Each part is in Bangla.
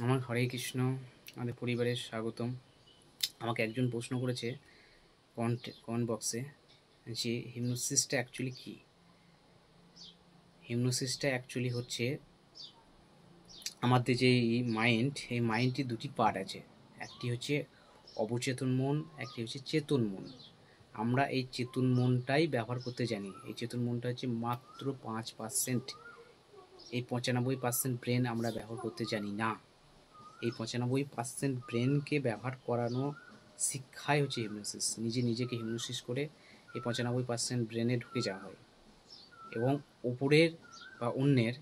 আমার হরে কৃষ্ণ, আমাদের পরিবারের স্বাগতম। আমাকে একজন প্রশ্ন করেছে কমেন্ট বক্সে যে হিপনোসিসটা অ্যাকচুয়ালি কী। হিপনোসিসটা অ্যাকচুয়ালি হচ্ছে আমাদের যে মাইন্ড, এই মাইন্ডটির দুটি পার্ট আছে। একটি হচ্ছে অবচেতন মন, একটি হচ্ছে চেতন মন। আমরা এই চেতন মনটাই ব্যবহার করতে জানি। এই চেতন মনটা হচ্ছে মাত্র 5%। এই 95% ব্রেন আমরা ব্যবহার করতে জানি না। এই 95% ব্রেনকে ব্যবহার করানো শিক্ষাই হচ্ছে হিপনোসিস। নিজেকে হিপনোসিস করে এই 95% ব্রেনে ঢুকে যাওয়া হয় এবং ওপরের বা অন্যের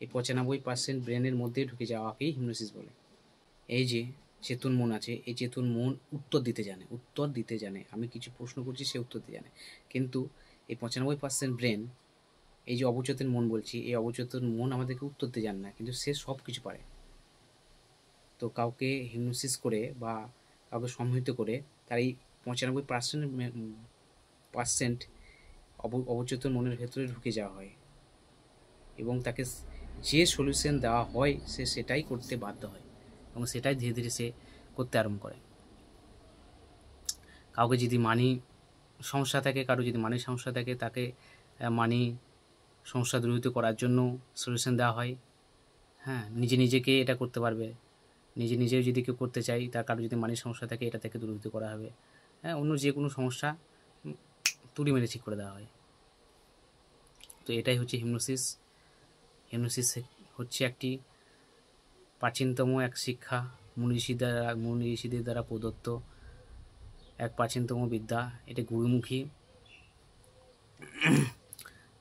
এই 95% ব্রেনের মধ্যে ঢুকে যাওয়াকেই হিপনোসিস বলে। এই যে চেতন মন আছে, এই চেতন মন উত্তর দিতে জানে। আমি কিছু প্রশ্ন করছি, সে উত্তর দিতে জানে। কিন্তু এই 95% ব্রেন, এই যে অবচেতন মন বলছি, এই অবচেতন মন আমাদেরকে উত্তর দিতে জানে না, কিন্তু সে সব কিছু পারে। তো কাউকে হিপনোসিস করে বা কাউকে সম্মোহিত করে তার এই 95% অবচেতন মনের ভেতরে ঢুকে যাওয়া হয় এবং তাকে যে সলিউশন দেওয়া হয় সে সেটাই করতে বাধ্য হয় এবং সেটাই ধীরে ধীরে সে করতে আরম্ভ করে। কাউকে যদি মানি সমস্যা থাকে, কারো যদি মানি সমস্যা থাকে, তাকে মানি সমস্যা দূরীভূত করার জন্য সলিউশন দেওয়া হয়। হ্যাঁ, নিজেকে এটা করতে পারবে। নিজেও যদি কেউ করতে চাই, তার কারো যদি মানির সমস্যা থাকে, এটা থেকে দূরীভূত করা হবে। হ্যাঁ, অন্য যে কোনো সমস্যা তুড়ি মেরে ঠিক করে দেওয়া হয়। তো এটাই হচ্ছে হিপনোসিস। হিপনোসিস হচ্ছে একটি প্রাচীনতম এক শিক্ষা, মুনি ঋষিদের দ্বারা প্রদত্ত এক প্রাচীনতম বিদ্যা। এটা গুরুমুখী।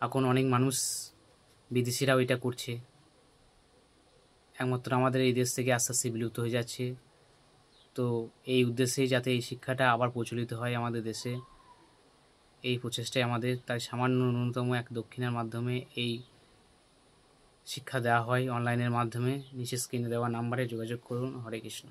এখন অনেক মানুষ, বিদেশিরাও এটা করছে। একমাত্র আমাদের এই দেশ থেকে আস্তে আস্তে বিলুপ্ত হয়ে যাচ্ছে। তো এই উদ্দেশ্যেই যাতে এই শিক্ষাটা আবার প্রচলিত হয় আমাদের দেশে, এই প্রচেষ্টায় আমাদের, তাই সামান্য ন্যূনতম এক দক্ষিণার মাধ্যমে এই শিক্ষা দেওয়া হয় অনলাইনের মাধ্যমে। নিচে স্ক্রিনে দেওয়া নাম্বারে যোগাযোগ করুন। হরে কৃষ্ণ।